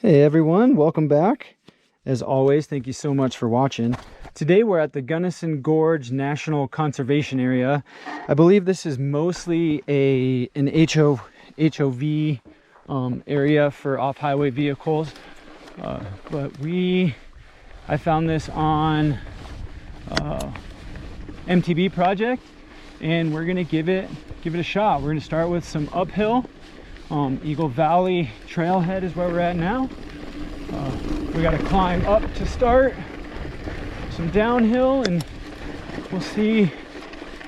Hey everyone, welcome back. As always, thank you so much for watching. Today we're at the Gunnison Gorge National Conservation Area. I believe this is mostly an HOV area for off-highway vehicles. But I found this on MTB project, and we're gonna give it a shot. We're gonna start with some uphill. Eagle Valley trailhead is where we're at now. We got to climb up to start, some downhill, and we'll see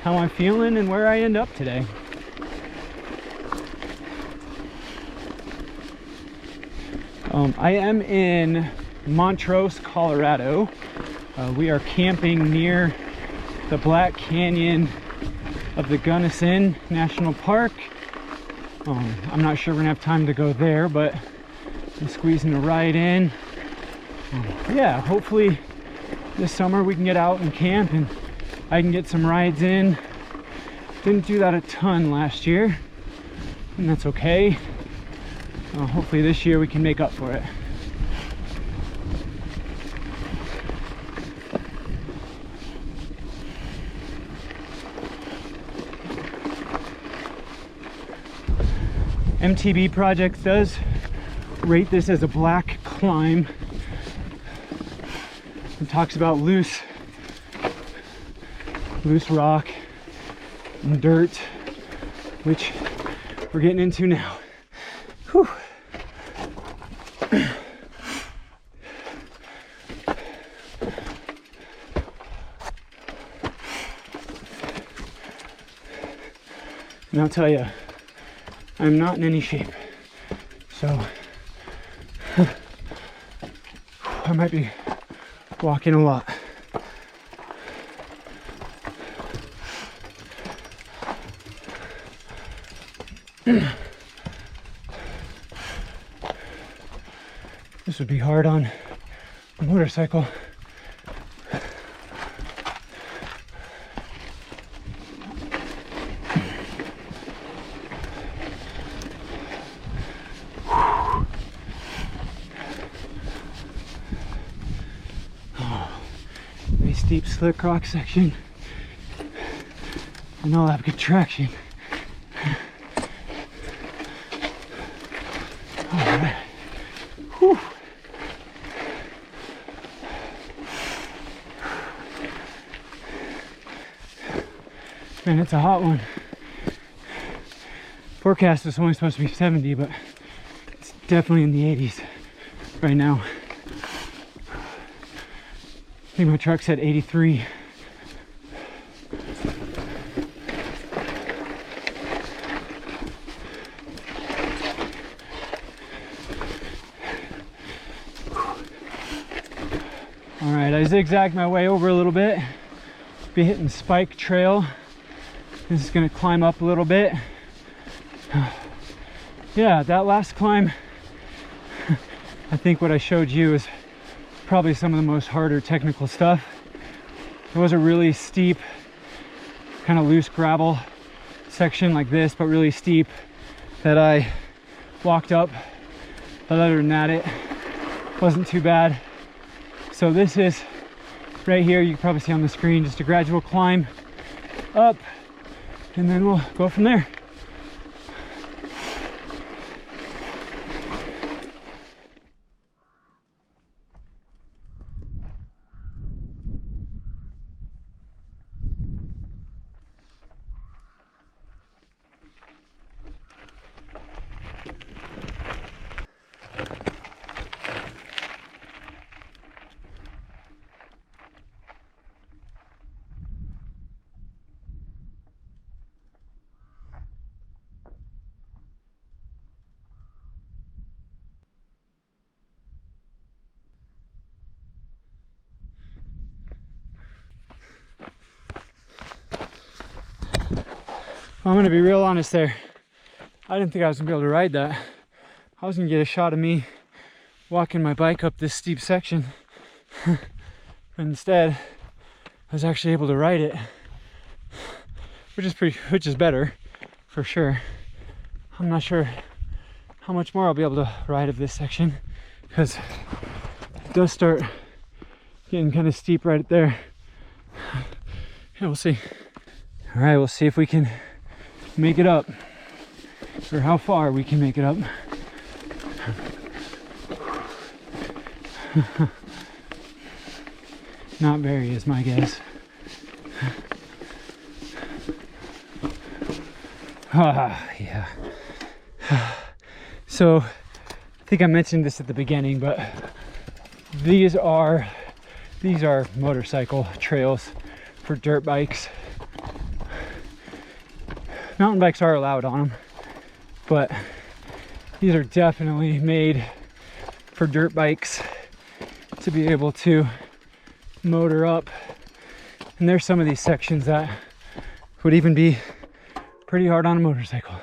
how I'm feeling and where I end up today. I am in Montrose, Colorado. We are camping near the Black Canyon of the Gunnison National Park. I'm not sure we're gonna have time to go there, but I'm squeezing a ride in. Yeah, hopefully this summer we can get out and camp and I can get some rides in. Didn't do that a ton last year, and that's okay. Hopefully this year we can make up for it. MTB project does rate this as a black climb and talks about loose rock and dirt, which we're getting into now. Whew. And I'll tell you, I'm not in any shape, so I might be walking a lot. This would be hard on a motorcycle. Steep slick rock section, and I'll have good traction. All right. Whew. Man, it's a hot one. Forecast is only supposed to be 70, but it's definitely in the 80s right now. I think my truck said 83. All right, I zigzagged my way over a little bit. Be hitting Spike Trail. This is gonna climb up a little bit. Yeah, that last climb, I think what I showed you is probably some of the most harder technical stuff. It was a really steep, kind of loose gravel section like this, but really steep, that I walked up. But other than that, it wasn't too bad. So this is right here, you can probably see on the screen, just a gradual climb up, and then we'll go from there. I'm gonna be real honest there. I didn't think I was gonna be able to ride that. I was gonna get a shot of me walking my bike up this steep section. But instead, I was actually able to ride it, which is better for sure. I'm not sure how much more I'll be able to ride of this section. because it does start getting kind of steep right there. Yeah, we'll see. All right, we'll see if we can make it up, or how far we can make it up. Not very is my guess. Yeah. So I think I mentioned this at the beginning, but these are motorcycle trails for dirt bikes. Mountain bikes are allowed on them, but these are definitely made for dirt bikes to be able to motor up. And there's some of these sections that would even be pretty hard on a motorcycle.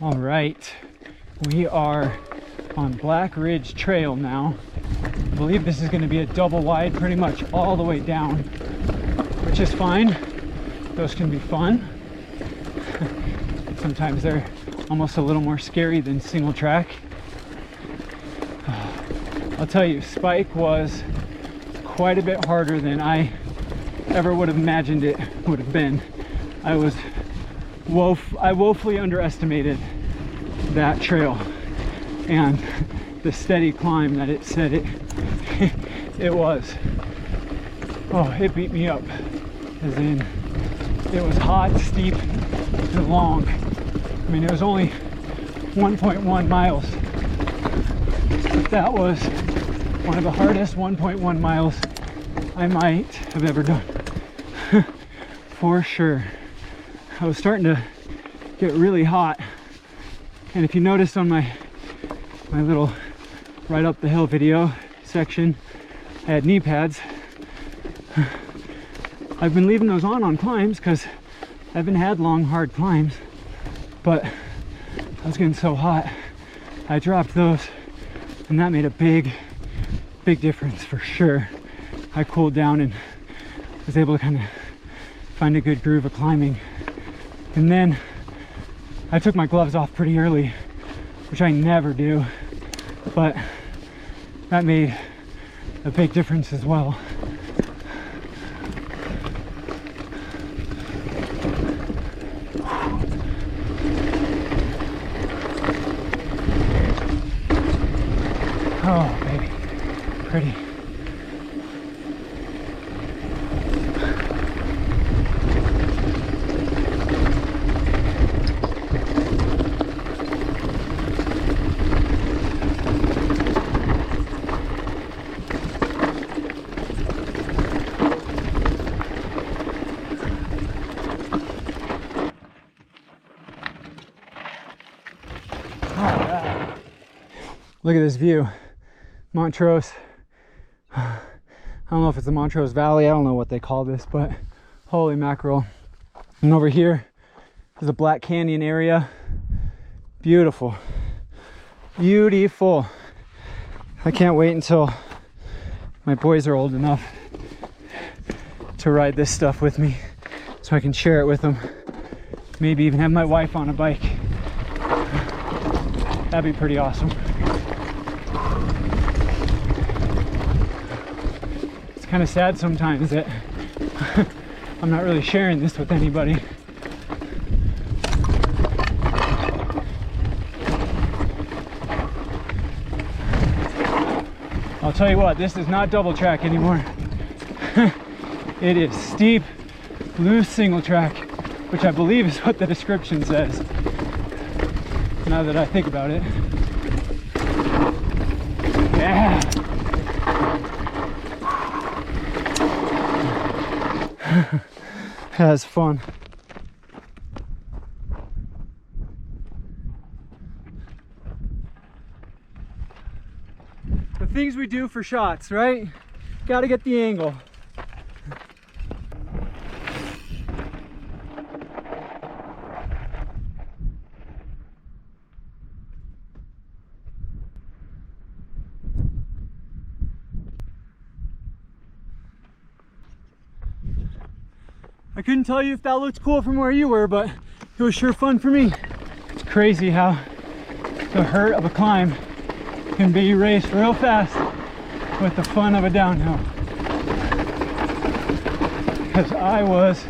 All right, we are on Black Ridge Trail now. I believe this is going to be a double wide pretty much all the way down, which is fine. Those can be fun. Sometimes they're almost a little more scary than single track. I'll tell you, Spike was quite a bit harder than I ever would have imagined it would have been. I woefully underestimated that trail and the steady climb that it said it was. Oh, it beat me up, as in it was hot, steep, and long. I mean, it was only 1.1 miles, but that was one of the hardest 1.1 miles I might have ever done. For sure. I was starting to get really hot, and if you noticed on my little right up the hill video section, I had knee pads. I've been leaving those on climbs because I haven't had long hard climbs, but I was getting so hot I dropped those, and that made a big difference for sure. I cooled down and was able to kind of find a good groove of climbing. And then I took my gloves off pretty early, which I never do, but that made a big difference as well. Oh, baby, pretty. Look at this view, Montrose. I don't know if it's the Montrose Valley, I don't know what they call this, but holy mackerel. And over here is the Black Canyon area. Beautiful, beautiful. I can't wait until my boys are old enough to ride this stuff with me so I can share it with them. Maybe even have my wife on a bike. That'd be pretty awesome. It's kind of sad sometimes that I'm not really sharing this with anybody. I'll tell you what, this is not double track anymore. It is steep, loose single track, which I believe is what the description says, now that I think about it. Yeah. That's fun. The things we do for shots, right? Gotta get the angle. I couldn't tell you if that looked cool from where you were, but it was sure fun for me. It's crazy how the hurt of a climb can be raced real fast with the fun of a downhill. Because I was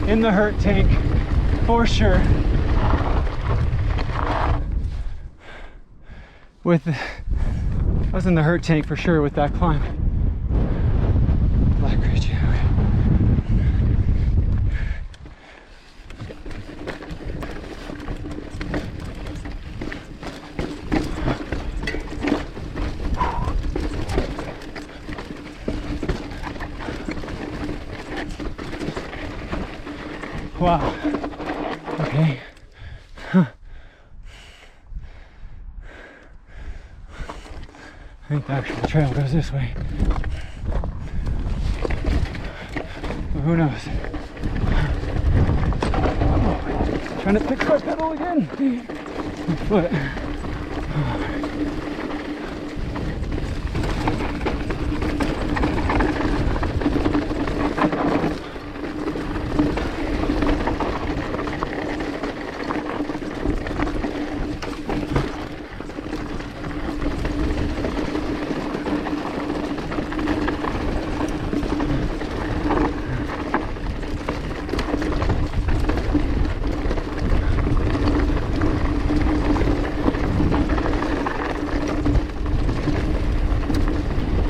in the hurt tank for sure. I was in the hurt tank for sure with that climb. Black Ridge, wow. Okay. Huh. I think the actual trail goes this way. But who knows? Oh, trying to fix my pedal again. My foot.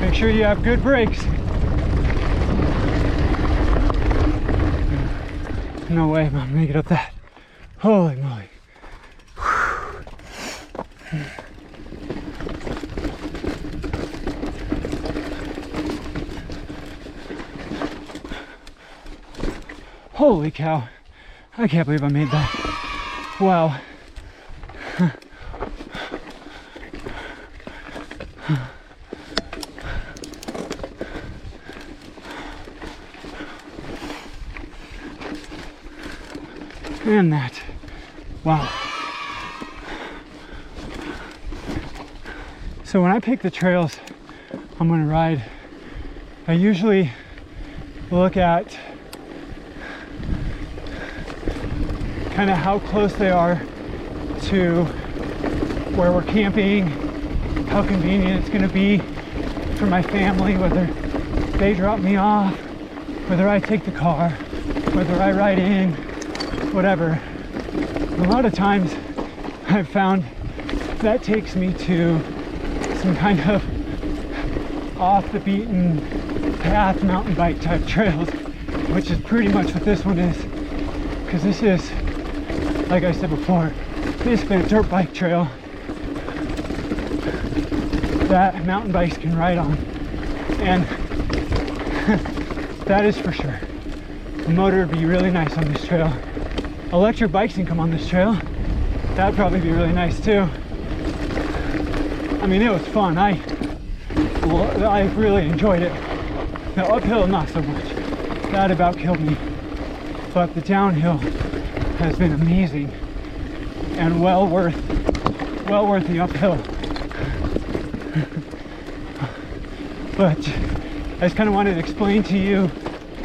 Make sure you have good brakes. No way I'm gonna make it up that. Holy moly. Holy cow. I can't believe I made that. Wow. And that. Wow. So when I pick the trails I'm going to ride, I usually look at kind of how close they are to where we're camping, how convenient it's going to be for my family, whether they drop me off, whether I take the car, whether I ride in, whatever. A lot of times I've found that takes me to some kind of off the beaten path mountain bike type trails, which is pretty much what this one is, because this is, like I said before, basically a dirt bike trail that mountain bikes can ride on, and that is for sure. A motor would be really nice on this trail. Electric bikes can come on this trail. That'd probably be really nice too. I mean, it was fun. I really enjoyed it. The uphill, not so much. That about killed me. But the downhill has been amazing and well worth the uphill. But I just kind of wanted to explain to you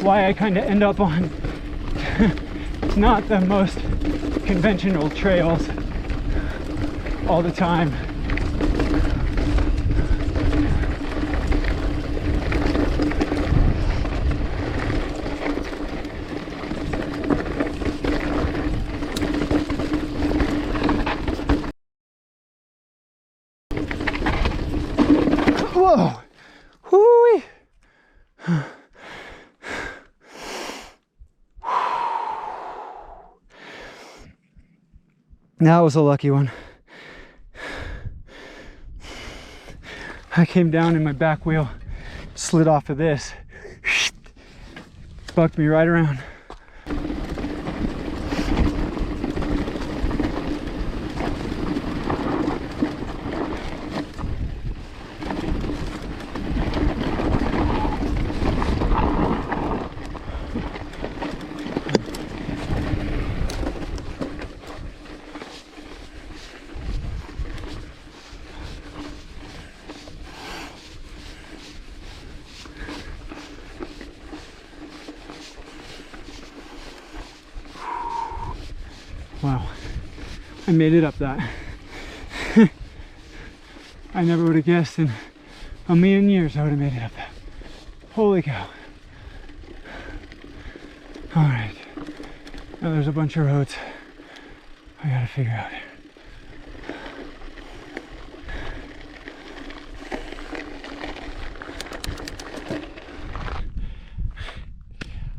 why I kind of end up on not the most conventional trails all the time. Whoa! Hoo-wee! That was a lucky one. I came down and my back wheel slid off of this. Bucked me right around. Wow, I made it up that. I never would have guessed in a million years I would have made it up that. Holy cow. All right, now there's a bunch of roads I gotta figure out.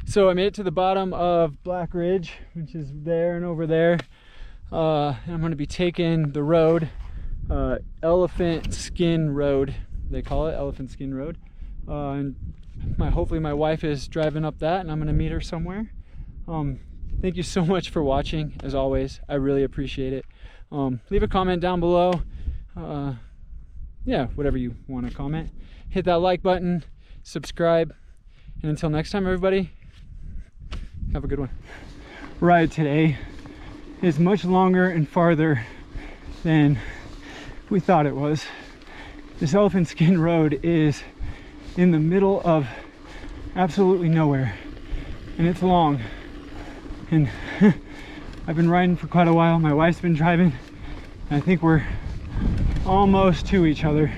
So I made it to the bottom of Black Ridge, which is there and over there. And I'm gonna be taking the road, Elephant Skin Road, they call it, Elephant Skin Road. And hopefully my wife is driving up that and I'm gonna meet her somewhere. Thank you so much for watching, as always. I really appreciate it. Leave a comment down below. Yeah, whatever you want to comment. Hit that like button, subscribe, and until next time, everybody, have a good one. Ride today is much longer and farther than we thought it was. This Elephant Skin Road is in the middle of absolutely nowhere, and it's long. And I've been riding for quite a while. My wife's been driving. I think we're almost to each other.